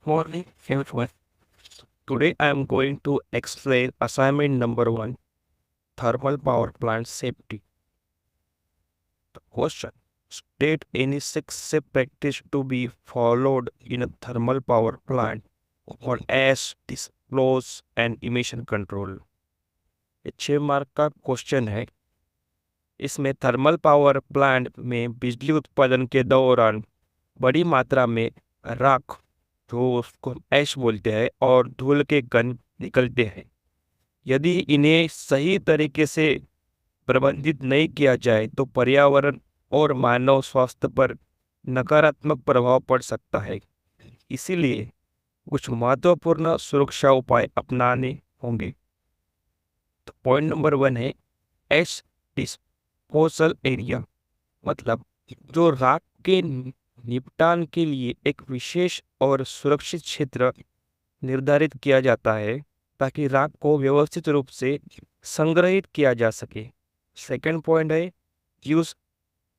Morning, everyone. Today I am going to explain assignment number 1, thermal power plant safety. The question: state any 6 safe practice to be followed in a thermal power plant for ash disclose and emission control. ये 6 mark का question है। इसमें thermal power plant में बिजली उत्पादन के दौरान बड़ी मात्रा में राख, जो उसको ऐश बोलते हैं, और धूल के कण निकलते हैं। यदि इन्हें सही तरीके से प्रबंधित नहीं किया जाए तो पर्यावरण और मानव स्वास्थ्य पर नकारात्मक प्रभाव पड़ सकता है। इसीलिए कुछ महत्वपूर्ण सुरक्षा उपाय अपनाने होंगे। तो पॉइंट नंबर 1 है ऐश डिस्पोजल एरिया, मतलब जो राख के निपटान के लिए एक विशेष और सुरक्षित क्षेत्र निर्धारित किया जाता है ताकि राख को व्यवस्थित रूप से संग्रहित किया जा सके। सेकंड पॉइंट है use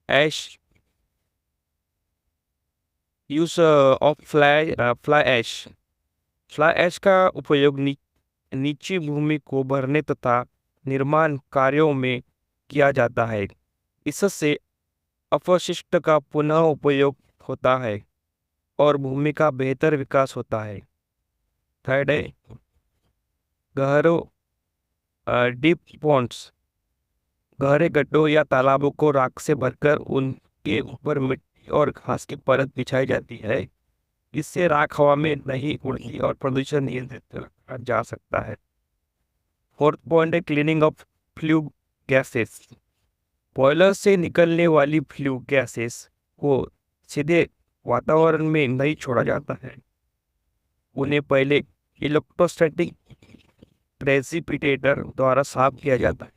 ash use of fly ash. Fly ash का उपयोग नीची भूमि को भरने तथा निर्माण कार्यों में किया जाता है। इससे अपशिष्ट का पुनः उपयोग होता है और भूमि का बेहतर विकास होता है। थर्ड है गहरों डीप पॉन्ड्स। गहरे गड्ढों या तालाबों को राख से भरकर उनके ऊपर मिट्टी और घास की परत बिछाई जाती है। इससे राख हवा में नहीं उड़ती और प्रदूषण नियंत्रित रखा जा सकता है। फोर्थ पॉइंट है cleaning of flue gases. Boiler से निकलने वाली फ्लू गैसेस को सीधे वातावरण में नहीं छोड़ा जाता है। उन्हें पहले इलेक्ट्रोस्टैटिक प्रेसिपिटेटर द्वारा साफ किया जाता है।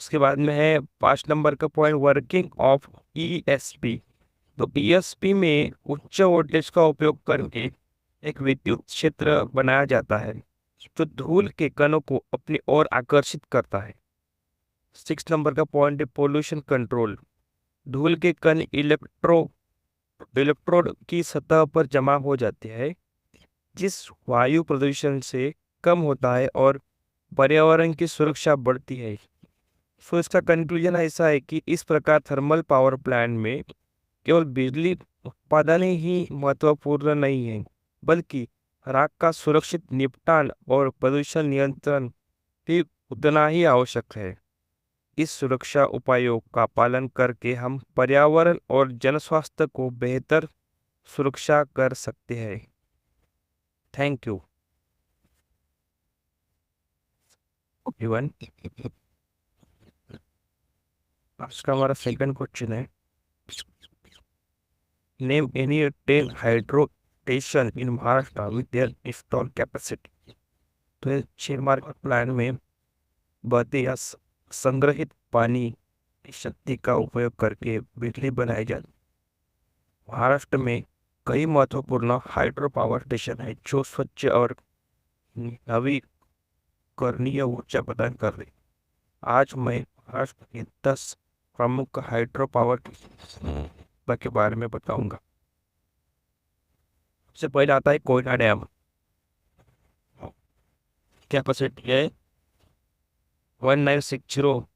उसके बाद में है 5 नंबर का पॉइंट वर्किंग ऑफ ईएसपी। तो ईएसपी में उच्च वोल्टेज का उपयोग करके एक विद्युत क्षेत्र बनाया जाता है जो धूल के कणों को अपनी ओर आकर्षित करता है। 6 नंबर का पॉइंट है पोल्यूशन कंट्रोल। धूल के कण इलेक्ट्रोड की सतह पर जमा हो जाते हैं, जिस वायु प्रदूषण से कम होता है और पर्यावरण की सुरक्षा बढ़ती है। सो इसका कंक्लूजन ऐसा है कि इस प्रकार थर्मल पावर प्लांट में केवल बिजली उत्पादन ही महत्वपूर्ण नहीं है, बल्कि राख का सुरक्षित निपटान और प्रदूषण नियंत्रण भी उतना ही आवश्यक है। इस सुरक्षा उपायों का पालन करके हम पर्यावरण और जन स्वास्थ्य को बेहतर सुरक्षा कर सकते हैं। Thank you everyone. आज का हमारा सेकंड क्वेश्चन है name any 10 hydro station in Maharashtra with their install capacity. तो 6 मार्क प्लान में बहते या संग्रहित पानी की शक्ति का उपयोग करके बिजली बनाई जाती। महाराष्ट्र में कई महत्वपूर्ण हाइड्रो पावर स्टेशन है जो स्वच्छ और नवीकरणीय ऊर्जा प्रदान कर रही। आज मैं महाराष्ट्र के 10 प्रमुख हाइड्रो पावर स्टेशन के बारे में बताऊंगा। सबसे पहले आता है कोयना डैम। कैपेसिटी है 1960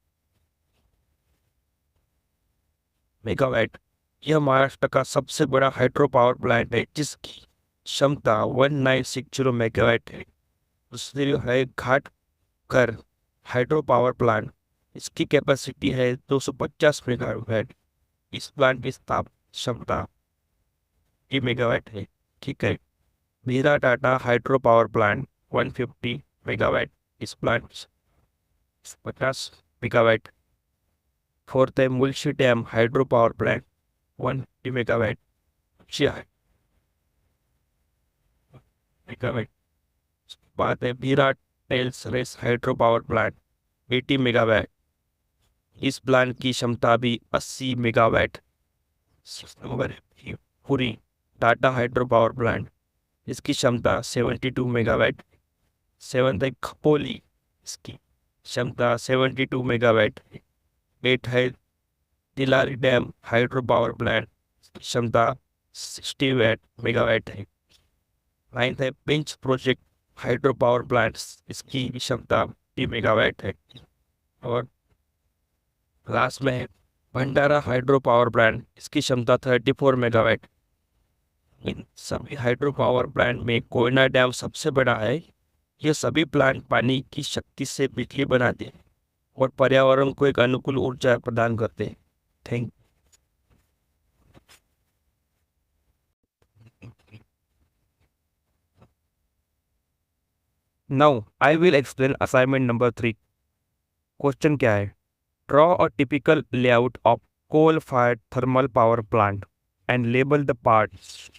मेगावाट। यह महाराष्ट्र का सबसे बड़ा हाइड्रो पावर प्लांट है जिसकी क्षमता 1960 मेगावाट है। दूसरी है घाटकर हाइड्रो पावर प्लांट। इसकी कैपेसिटी है 250 मेगावाट। इस प्लांट की क्षमता 1 मेगावाट है। ठीक है। मीरा Tata hydro power plant 150 megawatt. इस प्लांट 50 मेगावाट। फोर्थ है Mulshi dam hydro power plant 150 megawatt. Megawatt. बात है विराट tail race hydro power plant 80 megawatt. इस प्लांट की क्षमता भी 80 मेगावाट। नंबर है पुरी टाटा हाइड्रो पावर प्लांट। इसकी क्षमता 72 मेगावाट। 7 है खपोली। इसकी क्षमता 72 मेगावाट। 8 है Tillari dam hydro power plant. क्षमता 60 मेगावाट है। नाइन्थ है pinch project hydro power plant, इसकी क्षमता 30 मेगावाट है। और लास्ट में है भंडारा हाइड्रो पावर प्लांट, इसकी क्षमता 34 मेगावाट। इन सभी हाइड्रो पावर प्लांट में कोयना डैम सबसे बड़ा है। ये सभी प्लांट पानी की शक्ति से बिजली बनाते हैं और पर्यावरण को एक अनुकूल ऊर्जा प्रदान करते हैं। Thank now I will explain assignment number 3। Question क्या है? Draw a typical layout of coal fired thermal power plant and label the parts.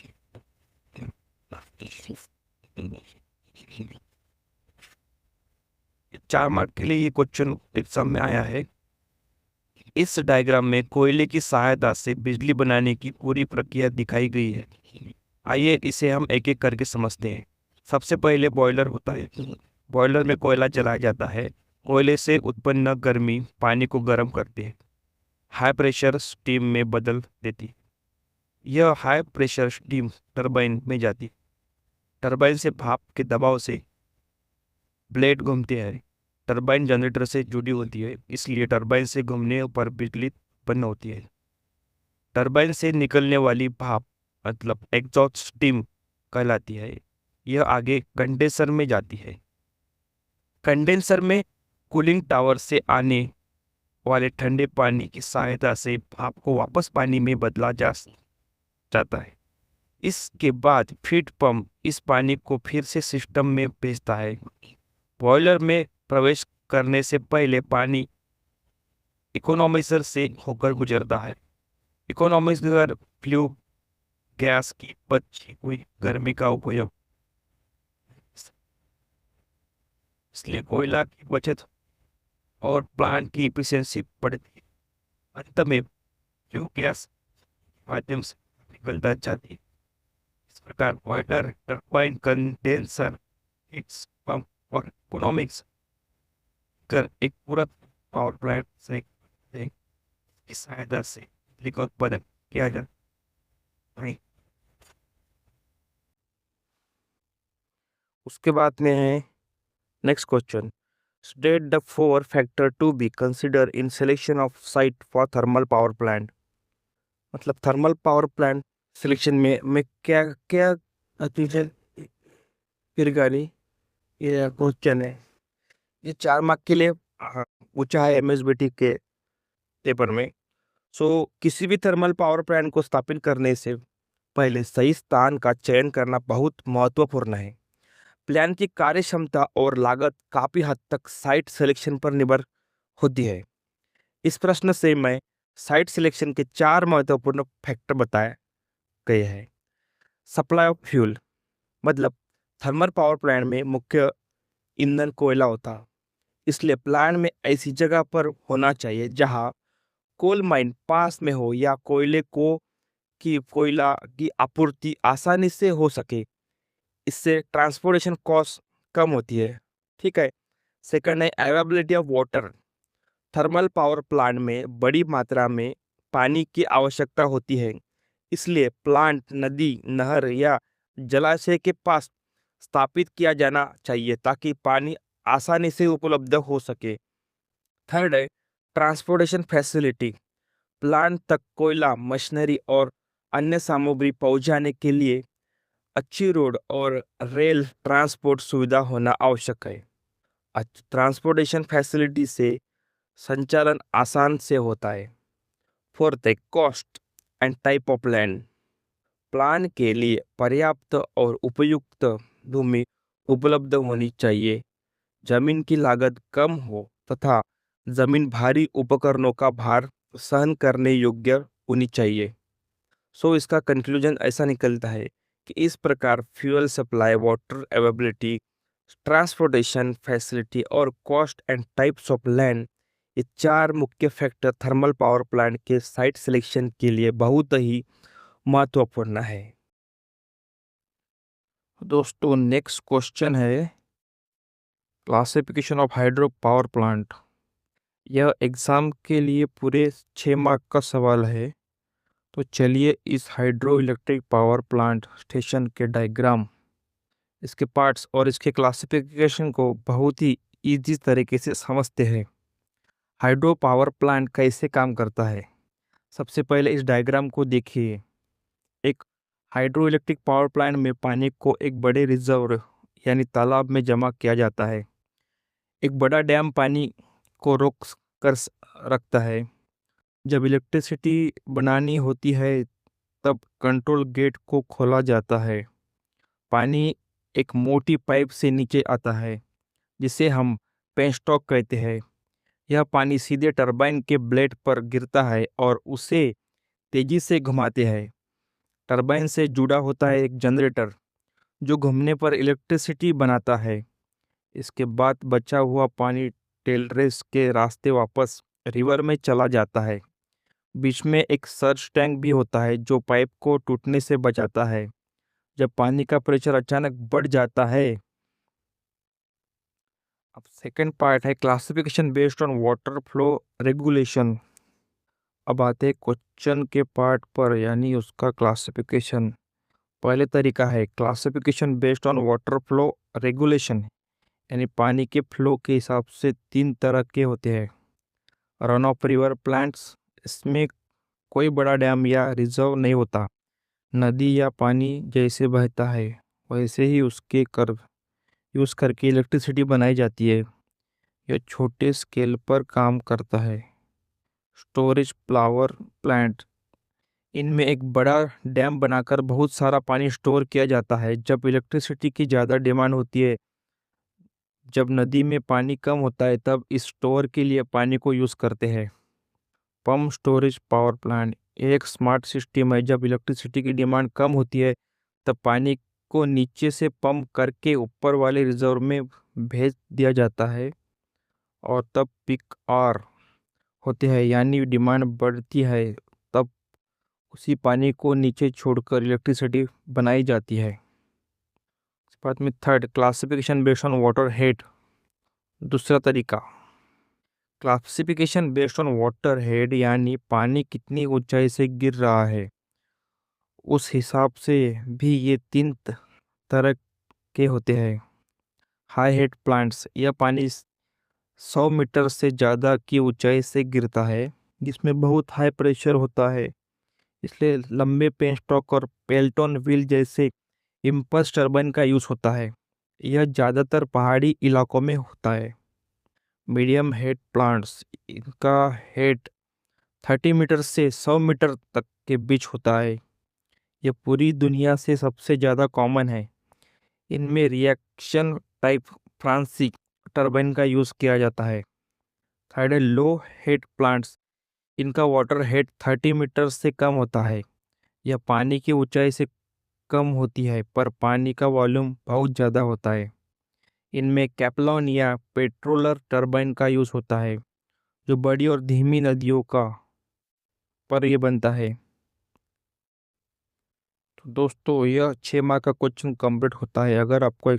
4 mark के लिए ये क्वेश्चन एग्जाम में आया है। इस डायग्राम में कोयले की सहायता से बिजली बनाने की पूरी प्रक्रिया दिखाई गई है। आइए इसे हम एक एक करके समझते हैं। सबसे पहले बॉयलर होता है। बॉयलर में कोयला जलाया जाता है। कोयले से उत्पन्न गर्मी पानी को गर्म करती है, हाई प्रेशर स्टीम में बदल देती है। यह हाई प्रेशर स्टीम टरबाइन में जाती है। टरबाइन से भाप के दबाव से ब्लेड घूमते हैं। टरबाइन जनरेटर से जुड़ी होती है, इसलिए टरबाइन से घूमने पर बिजली उत्पन्न होती है। टरबाइन से निकलने वाली भाप मतलब एग्जॉस्ट स्टीम कहलाती है। यह आगे कंडेंसर में जाती है। कंडेंसर में कूलिंग टावर से आने वाले ठंडे पानी की सहायता से भाप को वापस पानी में बदला जाता है। इसके बाद फीड पंप इस पानी को फिर से सिस्टम में भेजता है। बॉयलर में प्रवेश करने से पहले पानी इकोनॉमाइजर से होकर गुजरता है। इकोनॉमाइजर फ्लू गैस की बची हुई गर्मी का उपयोग, इसलिए कोयला की बचत और प्लांट की इफिशियंसी बढ़ती है। अंत में फ्लू गैस माध्यम से निकलता जाती है। इस प्रकार boiler, turbine, condenser, heat pump और इकोनॉमिक्स कर एक पूरा पावर प्लांट से की सहायता से बिजली का उत्पादन किया जाता है। उसके बाद में है next question, state the 4 factor to be consider in selection of site for thermal power plant. मतलब थर्मल पावर प्लांट सिलेक्शन में क्या क्या चीजें फिर गाड़ी ये क्वेश्चन है। ये 4 मार्क के लिए पूछा है एमएसबीटी के पेपर में। किसी भी थर्मल पावर प्लांट को स्थापित करने से पहले सही स्थान का चयन करना बहुत महत्वपूर्ण है। प्लान की कार्य क्षमता और लागत काफी हद तक साइट सिलेक्शन पर निर्भर होती है। इस प्रश्न से मैं साइट सिलेक्शन के 4 महत्वपूर्ण फैक्टर बताए गए हैं। सप्लाई ऑफ फ्यूल, मतलब थर्मल पावर प्लांट में मुख्य ईंधन कोयला होता, इसलिए प्लांट में ऐसी जगह पर होना चाहिए जहां कोल माइन पास में हो या कोयला की आपूर्ति आसानी से हो सके। इससे ट्रांसपोर्टेशन कॉस्ट कम होती है। ठीक है। सेकंड है availability of water. Thermal power plant में बड़ी मात्रा में पानी की आवश्यकता होती है, इसलिए प्लांट नदी, नहर या जलाशय के पास स्थापित किया जाना चाहिए ताकि पानी आसानी से उपलब्ध हो सके। थर्ड है ट्रांसपोर्टेशन फैसिलिटी। प्लांट तक कोयला, मशीनरी और अन्य सामग्री पहुंचाने के लिए अच्छी रोड और रेल ट्रांसपोर्ट सुविधा होना आवश्यक है। ट्रांसपोर्टेशन फैसिलिटी से संचालन आसान से होता है। फोर्थ है cost and type of land. Plan के लिए पर्याप्त और उपयुक्त भूमि उपलब्ध होनी चाहिए। जमीन की लागत कम हो तथा जमीन भारी उपकरणों का भार सहन करने योग्य होनी चाहिए। इसका कंक्लूजन ऐसा निकलता है कि इस प्रकार fuel supply, water availability, transportation facility और cost and types of land, ये 4 मुख्य फैक्टर थर्मल पावर प्लांट के साइट सिलेक्शन के लिए बहुत ही महत्वपूर्ण है। दोस्तों नेक्स्ट क्वेश्चन है classification of hydro power plant. यह एग्जाम के लिए पूरे 6 मार्क का सवाल है। तो चलिए इस hydro electric power plant station के डायग्राम इसके पार्ट्स और इसके क्लासिफिकेशन को बहुत ही इजी तरीके से समझते हैं। हाइड्रो पावर प्लांट कैसे काम करता है, सबसे पहले इस डायग्राम को देखिए। एक हाइड्रो इलेक्ट्रिक पावर प्लांट में पानी को एक बड़े रिजर्व यानी तालाब में जमा किया जाता है। एक बड़ा डैम पानी को रोक कर रखता है। जब इलेक्ट्रिसिटी बनानी होती है तब कंट्रोल गेट को खोला जाता है। पानी एक मोटी पाइप से नीचे आता है जिसे हम पेनस्टॉक कहते हैं। यह पानी सीधे टरबाइन के ब्लेड पर गिरता है और उसे तेजी से घुमाते हैं। टरबाइन से जुड़ा होता है एक जनरेटर जो घूमने पर इलेक्ट्रिसिटी बनाता है। इसके बाद बचा हुआ पानी टेलरेस के रास्ते वापस रिवर में चला जाता है। बीच में एक सर्च टैंक भी होता है जो पाइप को टूटने से बचाता है जब पानी का प्रेशर अचानक बढ़ जाता है। अब सेकंड पार्ट है classification based on water flow regulation. अब आते हैं क्वेश्चन के पार्ट पर, यानी उसका क्लासिफिकेशन। पहले तरीका है classification based on water flow regulation, यानी पानी के फ्लो के हिसाब से 3 तरह के होते हैं। रन ऑफ रिवर प्लांट्स, इसमें कोई बड़ा डैम या रिजर्व नहीं होता। नदी या पानी जैसे बहता है वैसे ही उसके कर्व यूज़ करके इलेक्ट्रिसिटी बनाई जाती है। यह छोटे स्केल पर काम करता है। स्टोरेज पावर प्लांट, इनमें एक बड़ा डैम बनाकर बहुत सारा पानी स्टोर किया जाता है जब इलेक्ट्रिसिटी की ज़्यादा डिमांड होती है। जब नदी में पानी कम होता है तब इस स्टोर के लिए पानी को यूज़ करते हैं। पंप स्टोरेज पावर प्लांट, एक स्मार्ट सिस्टम है। जब इलेक्ट्रिसिटी की डिमांड कम होती है तब पानी को नीचे से पंप करके ऊपर वाले रिजर्व में भेज दिया जाता है और तब पीक आवर होते हैं, यानी डिमांड बढ़ती है तब उसी पानी को नीचे छोड़कर इलेक्ट्रिसिटी बनाई जाती है। इसके बाद में third classification based on water head, दूसरा तरीका। Classification based on water head, यानी पानी कितनी ऊंचाई से गिर रहा है उस हिसाब से भी ये 3 तरह के होते हैं। हाई हेड प्लांट्स, यह पानी 100 मीटर से ज़्यादा की ऊंचाई से गिरता है जिसमें बहुत हाई प्रेशर होता है, इसलिए लंबे पेनस्टॉक और पेल्टन व्हील जैसे इम्पल्स टर्बाइन का यूज़ होता है। यह ज़्यादातर पहाड़ी इलाकों में होता है। मीडियम हेड प्लांट्स, इनका हेड 30 मीटर से 100 मीटर तक के बीच होता है। यह पूरी दुनिया से सबसे ज़्यादा कॉमन है। इनमें रिएक्शन टाइप फ्रांसीसी टर्बाइन का यूज़ किया जाता है। थर्ड है लो हेड प्लांट्स, इनका वाटर हेड 30 मीटर से कम होता है। यह पानी की ऊंचाई से कम होती है पर पानी का वॉल्यूम बहुत ज़्यादा होता है। इनमें कैपलॉन या पेट्रोलर टर्बाइन का यूज़ होता है जो बड़ी और धीमी नदियों का पर यह बनता है। तो दोस्तों यह 6 मार्क का क्वेश्चन कंप्लीट होता है। अगर आपको